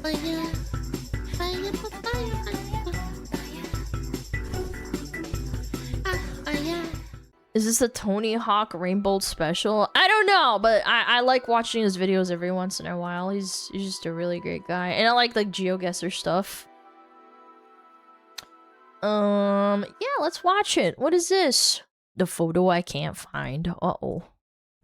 Fire, fire, fire. Is this a Tony Hawk Rainbolt special? I don't know, but I like watching his videos every once in a while. He's just a really great guy. And I like GeoGuessr stuff. Yeah, let's watch it. What is this? The photo I can't find. Uh-oh.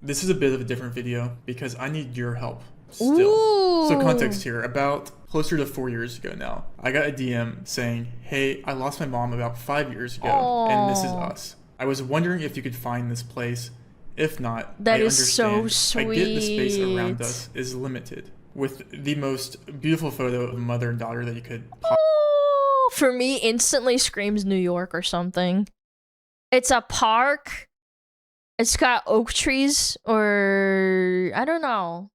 This is a bit of a different video because I need your help still. Ooh. So context here, about closer to 4 years ago now, I got a DM saying, hey, I lost my mom about 5 years ago, and this is us. I was wondering if you could find this place. If not, that I is understand. so sweet. I get the space around us is limited. With the most beautiful photo of mother and daughter that you could for me, instantly screams New York or something. It's a park. It's got oak trees, or I don't know.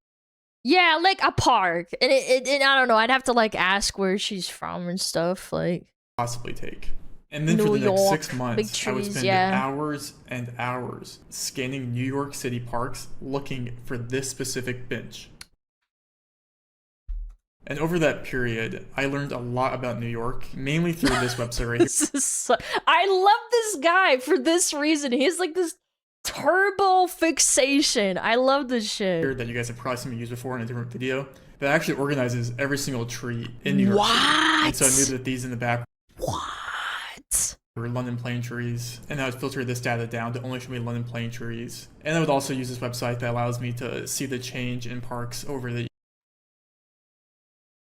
Yeah, like a park, and it I don't know. I'd have to ask where she's from and stuff. Possibly take. And then New for the next York, 6 months, trees, I would spend hours and hours scanning New York City parks looking for this specific bench. And over that period, I learned a lot about New York, mainly through this website right here. I love this guy for this reason. He has this turbo fixation. I love this shit. That you guys have probably seen me use before in a different video. That actually organizes every single tree in New York City. And so I knew that these in the back were London plane trees. And I would filter this data down to only show me London plane trees. And I would also use this website that allows me to see the change in parks over the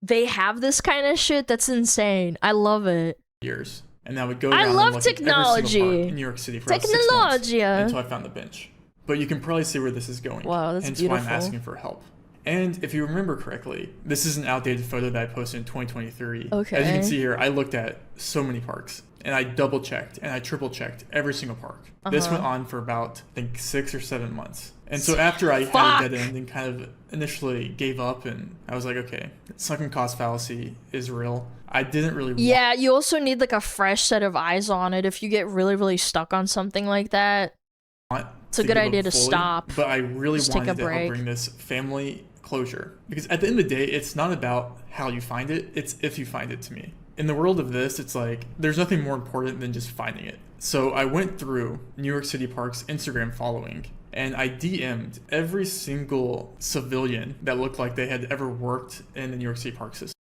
They have this kind of shit. That's insane. I love it. years. And I would go down I love and look technology. at every single park in New York City for about 6 months yeah. until I found the bench. But you can probably see where this is going. Wow, that's hence beautiful. why I'm asking for help. And if you remember correctly, this is an outdated photo that I posted in 2023. Okay. As you can see here, I looked at so many parks. And I double checked and I triple checked every single park. This went on for about, I think, 6 or 7 months. And so after I had a dead end and kind of initially gave up, and I was like, okay, sunken cost fallacy is real. I didn't really Yeah, you also need a fresh set of eyes on it if you get really, really stuck on something like that. It's a good idea to stop. But I really wanted to help break. bring this family closure. Because at the end of the day, it's not about how you find it, it's if you find it to me. In the world of this, it's there's nothing more important than just finding it. So I went through New York City Park's Instagram following, and I DM'd every single civilian that looked like they had ever worked in the New York City Park system.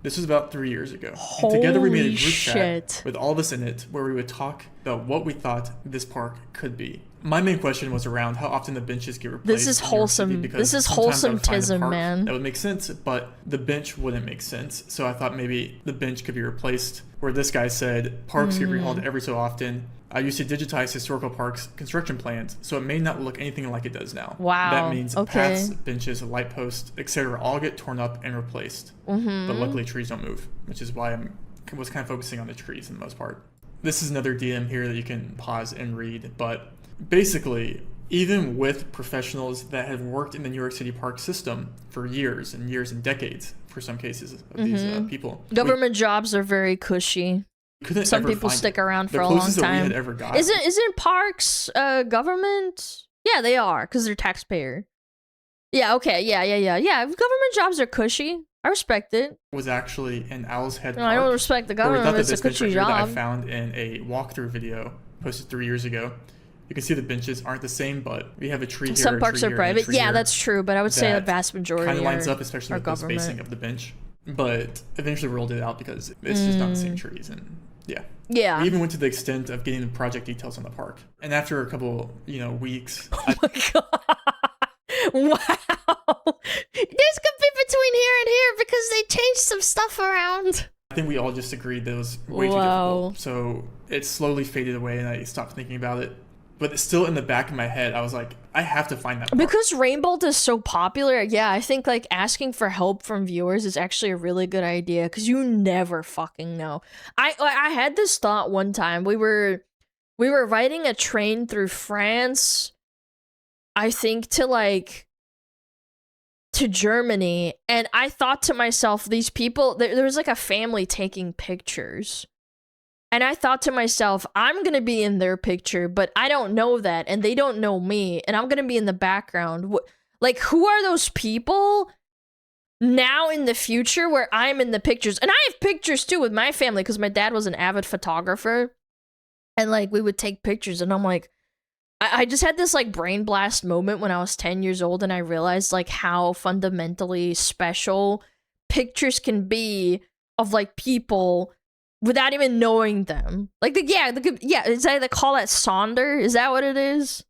This was about 3 years ago. And together we made a group chat with all of us in it where we would talk about what we thought this park could be. My main question was around how often the benches get replaced. This is wholesome. This is wholesome-tism, man. That would make sense, but the bench wouldn't make sense. So I thought maybe the bench could be replaced. Where this guy said parks get rehauled every so often. I used to digitize historical parks construction plans, so it may not look anything like it does now. Wow. That means paths, benches, light posts, etc. all get torn up and replaced. But luckily trees don't move, which is why I was kind of focusing on the trees in the most part. This is another DM here that you can pause and read, but basically, even with professionals that have worked in the New York City park system for years and years and decades, for some cases of these people. Government jobs are very cushy. Some people stick around for a long time. Isn't parks government? Yeah, they are, because they're taxpayer. Yeah, okay, yeah. Government jobs are cushy. I respect it. Was actually in Owl's Head Park. I don't respect the government. It's a cushy job. That I found in a walkthrough video posted 3 years ago. You can see the benches aren't the same, but we have a tree here. Some parks are private. Yeah, that's true, but I would say the vast majority kind of lines up, especially with the spacing of the bench. But eventually rolled it out because it's just not the same trees, and yeah. We even went to the extent of getting the project details on the park. And after a couple, weeks, oh my god, wow! There's could be between here and here because they changed some stuff around. I think we all just agreed that it was way too difficult. So it slowly faded away, and I stopped thinking about it. But it's still in the back of my head. I was like, I have to find that park. Because Rainbolt is so popular, yeah, I think asking for help from viewers is actually a really good idea, because you never fucking know. I had this thought one time. We were riding a train through France, I think to Germany, and I thought to myself, these people, there was a family taking pictures. And I thought to myself, I'm going to be in their picture, but I don't know that, and they don't know me, and I'm going to be in the background. Like, who are those people now in the future where I'm in the pictures? And I have pictures too with my family because my dad was an avid photographer. And like, we would take pictures and I'm like, I just had this like brain blast moment when I was 10 years old and I realized like how fundamentally special pictures can be of like people without even knowing them. Like is that they call that Sonder? Is that what it is?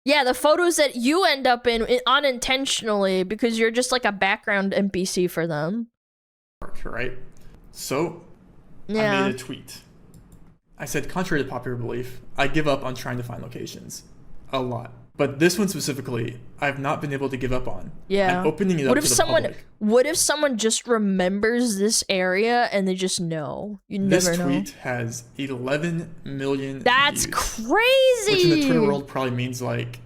Yeah, the photos that you end up in unintentionally because you're just like a background NPC for them. Right? So, yeah. I made a tweet. I said, contrary to popular belief, I give up on trying to find locations. A lot. But this one specifically, I've not been able to give up on. Yeah. I'm opening it up to the public. What if someone just remembers this area and they just know? You never know. This tweet has 11 million That's views, crazy! Which in the Twitter world probably means like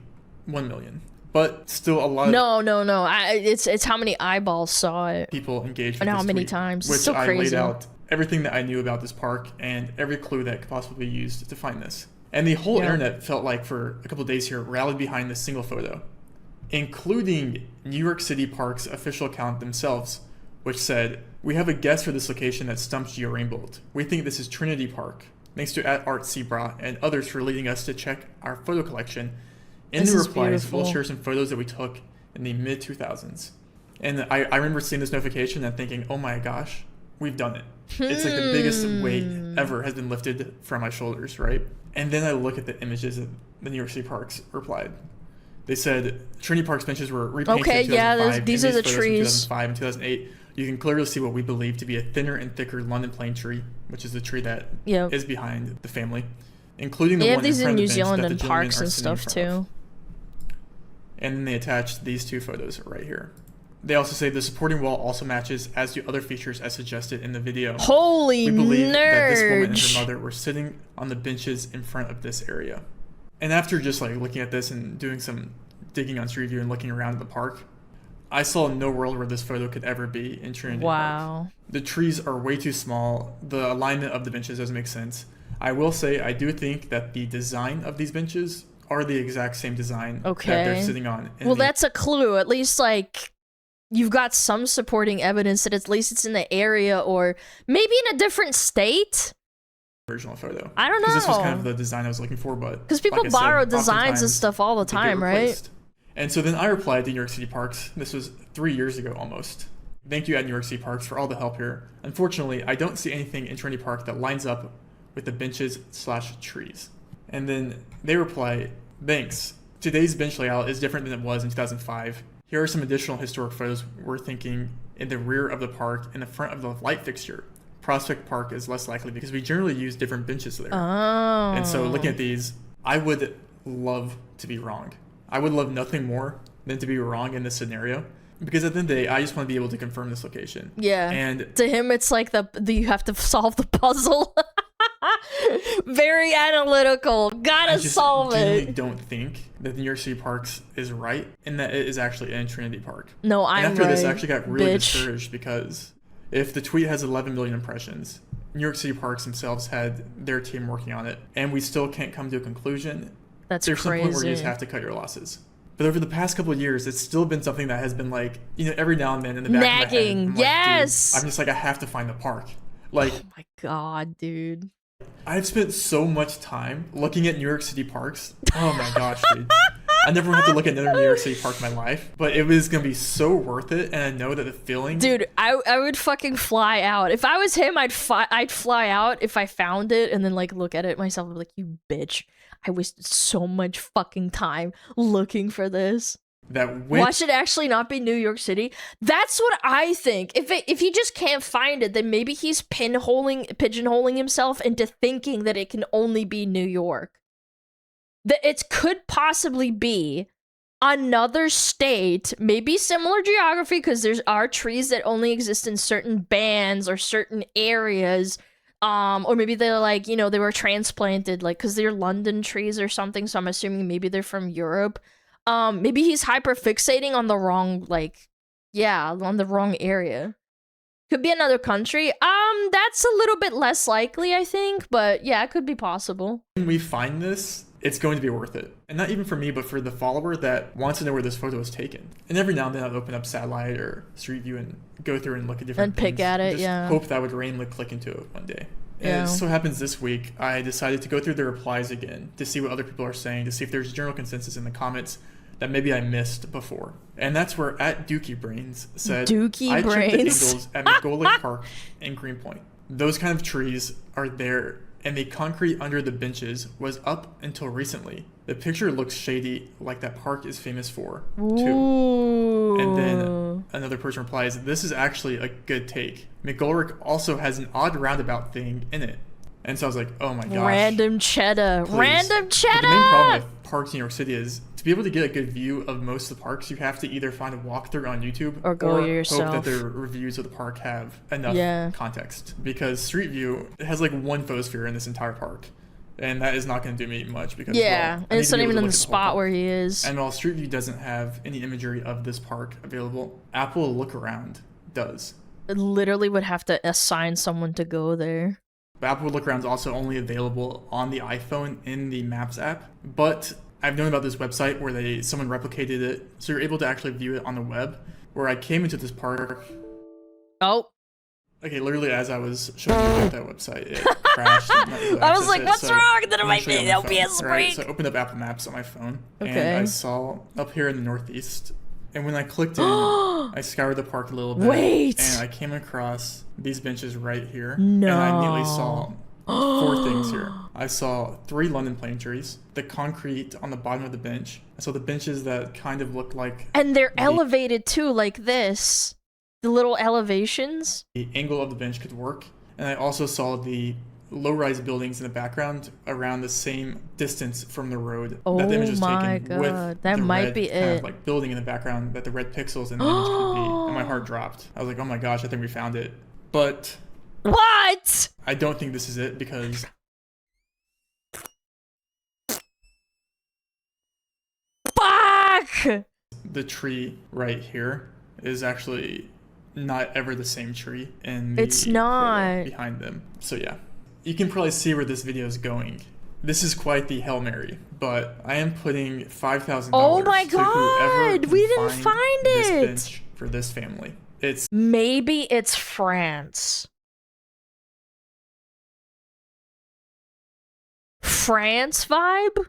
1 million. But still a lot of... No. It's how many eyeballs saw it. People engaged with and this how many tweet, times. Which it's so I crazy. laid out everything that I knew about this park and every clue that could possibly be used to find this. And the whole internet felt like for a couple days here rallied behind this single photo, including New York City Park's official account themselves, which said, "We have a guess for this location that stumps Rainbolt. We think this is Trinity Park. Thanks to @ArtZebra and others for leading us to check our photo collection. In the replies, we'll share some photos that we took in the mid-2000s. And I remember seeing this notification and thinking, oh my gosh, we've done it. It's like the biggest weight ever has been lifted from my shoulders, right? And then I look at the images that the New York City Parks replied. They said Trinity Park's benches were repainted in 2005. These are the trees. 2005 and 2008. You can clearly see what we believe to be a thinner and thicker London plane tree, which is the tree that is behind the family, including the one in front of the bench that the gentlemen are sitting in front of. And then they attached these two photos right here. They also say the supporting wall also matches as do other features as suggested in the video. Holy We believe nerd. that this woman and her mother were sitting on the benches in front of this area. And after just like looking at this and doing some digging on Street View and looking around the park, I saw no world where this photo could ever be in Trinity Park. The trees are way too small. The alignment of the benches doesn't make sense. I will say I do think that the design of these benches are the exact same design that they're sitting on. Well, that's a clue. At least like you've got some supporting evidence that at least it's in the area or maybe in a different state. Original photo. I don't know. Because this was kind of the design I was looking for, but because people borrow designs and stuff all the time, right? And so then I replied to New York City Parks. This was 3 years ago almost. Thank you at New York City Parks for all the help here. Unfortunately, I don't see anything in Trinity Park that lines up with the benches/trees. And then they reply, thanks. Today's bench layout is different than it was in 2005. Here are some additional historic photos we're thinking in the rear of the park and the front of the light fixture. Prospect Park is less likely because we generally use different benches there. Oh. And so looking at these, I would love to be wrong. I would love nothing more than to be wrong in this scenario. Because at the end of the day, I just want to be able to confirm this location. Yeah. And to him, it's like you have to solve the puzzle. Very analytical. Gotta solve it. I genuinely don't think that the New York City Parks is right and that it is actually in Trinity Park. No, I'm right. And after this, I actually got really discouraged because if the tweet has 11 million impressions, New York City Parks themselves had their team working on it, and we still can't come to a conclusion. There's some point where you just have to cut your losses. But over the past couple of years, it's still been something that has been like, every now and then in the back of my head, I'm yes. I'm just like, I have to find the park. Like, oh my god, dude. I've spent so much time looking at New York City parks. Oh my gosh, dude. I never have to look at another New York City park in my life, but it was gonna be so worth it, and I know that the feeling. Dude, I would fucking fly out. If I was him, I'd fly out if I found it and then like look at it myself and be like, you bitch. I wasted so much fucking time looking for this. Why should it actually not be New York City? That's what I think. If he just can't find it, then maybe he's pigeonholing himself into thinking that it can only be New York. That it could possibly be another state, maybe similar geography, because there are trees that only exist in certain bands or certain areas. Or maybe they're like, they were transplanted, like, because they're London trees or something, so I'm assuming maybe they're from Europe. Maybe he's hyperfixating on the wrong, on the wrong area. Could be another country. That's a little bit less likely, I think, but yeah, it could be possible. When we find this, it's going to be worth it. And not even for me, but for the follower that wants to know where this photo was taken. And every now and then I'd open up Satellite or Street View and go through and look at different things. And pick at it, just yeah. hope that I would randomly click into it one day. Yeah. And it so happens this week, I decided to go through the replies again to see what other people are saying, to see if there's general consensus in the comments that maybe I missed before. And that's where @DookieBrains said, I checked the angles at McGolick Park and Greenpoint. Those kind of trees are there, and the concrete under the benches was up until recently. The picture looks shady, like that park is famous for, too. Ooh. And then another person replies, this is actually a good take. McGolrick also has an odd roundabout thing in it. And so I was like, oh my gosh. Random cheddar. Please. Random cheddar! But the main problem with parks in New York City is to be able to get a good view of most of the parks, you have to either find a walkthrough on YouTube or go yourself. Hope that the reviews of the park have enough context. Because Street View has like one photosphere in this entire park. And that is not going to do me much because and it's not even in the spot where he is. And while Street View doesn't have any imagery of this park available, Apple Look Around does. It literally would have to assign someone to go there. Apple Look Around is also only available on the iPhone in the Maps app, but I've known about this website where someone replicated it, so you're able to actually view it on the web. Where I came into this park. Oh. Okay, literally as I was showing you about that website, it crashed. I was like, what's wrong? Then it might be an LPS break. Right, so I opened up Apple Maps on my phone, and I saw up here in the Northeast. And when I clicked in, I scoured the park a little bit. And I came across these benches right here. No. And I immediately saw 4 things here. I saw 3 London plane trees, the concrete on the bottom of the bench. I saw the benches that kind of looked like... And they're elevated too, like this. The little elevations. The angle of the bench could work. And I also saw the low-rise buildings in the background around the same distance from the road that the image was taken with that the might red be kind it. of like building in the background that the red pixels in the image could be. And my heart dropped. I was like, oh my gosh, I think we found it. But what? I don't think this is it because fuck! The tree right here is actually not ever the same tree in the it's not behind them. So yeah, you can probably see where this video is going. This is quite the Hail Mary, but I am putting $5,000 oh my to whoever god, we didn't find this it bench for this family. It's maybe it's France. France vibe?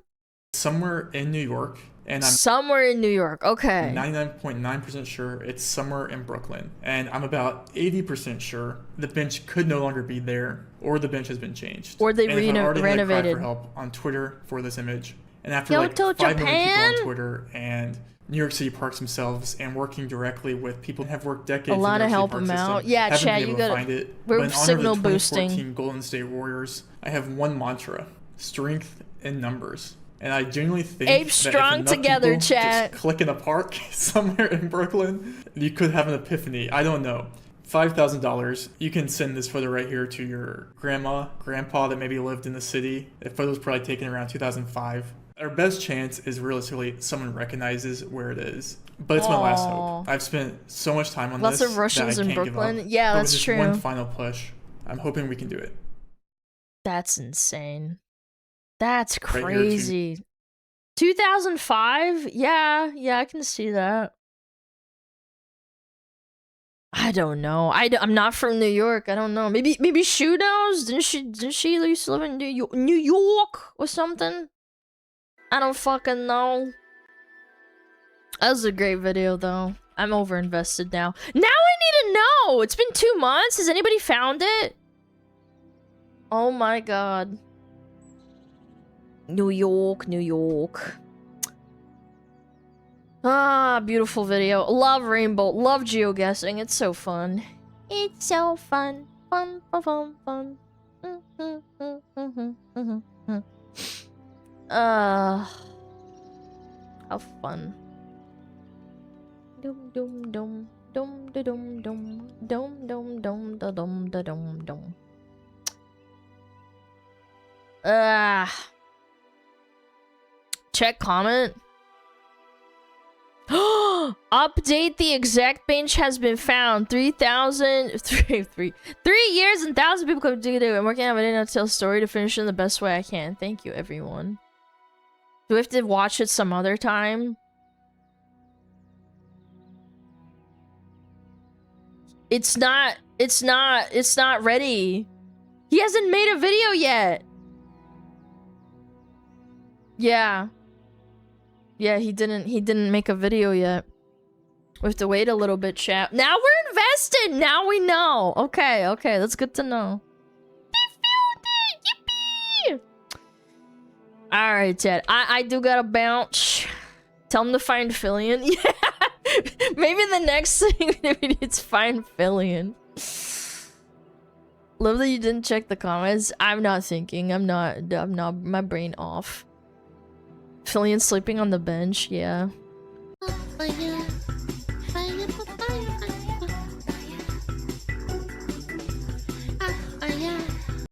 Somewhere in New York. And I'm somewhere in New York, okay. 99.9% sure it's somewhere in Brooklyn. And I'm about 80% sure the bench could no longer be there, or the bench has been changed. Or they and renovated. renovated. For help on Twitter for this image. And after Kyoto, like 5 million Japan? people on Twitter and New York City parks themselves and working directly with people who have worked decades Alana, in the help park them system, out. Yeah, haven't chat, been able you to got find it. we're but in signal honor of the boosting. 2014 Golden State Warriors, I have one mantra: strength in numbers. And I genuinely think Ape that strong if enough together, people chat. just click in a park somewhere in Brooklyn, you could have an epiphany. I don't know. $5,000. You can send this photo right here to your grandma, grandpa that maybe lived in the city. The photo was probably taken around 2005. Our best chance is realistically someone recognizes where it is. But it's my last hope. I've spent so much time on Lots this of Russians that I in can't give Brooklyn. up. Yeah, but that's with just true. one final push, I'm hoping we can do it. That's insane. That's Right here, crazy. 2005? Yeah, I can see that. I don't know. I'm not from New York. I don't know. Maybe Shu knows. Didn't she used to live in New York or something? I don't fucking know. That was a great video though. I'm over invested now. Now I need to know. It's been 2 months. Has anybody found it? Oh my god. New York, New York. Ah, beautiful video. Love Rainbolt. Love GeoGuessing. It's so fun. It's so fun. Fun, fun, fun, fun. How fun. Dum dum dum dum da dum dum dum dum dum da dum da dum dum. Check comment. Update, the exact bench has been found. 3 years and 1,000 people come do it. I'm working on a tell story to finish in the best way I can. Thank you, everyone. Do we have to watch it some other time? It's not ready. He hasn't made a video yet. Yeah. Yeah, he didn't make a video yet. We have to wait a little bit, chat. Now we're invested! Now we know! Okay, okay, that's good to know. They found it! Yippee! Alright, chat. I do gotta bounce. Tell him to find Fillion. Yeah! Maybe the next thing we need is find Fillion. Love that you didn't check the comments. I'm not thinking. I'm not, my brain off. Fillion sleeping on the bench, yeah.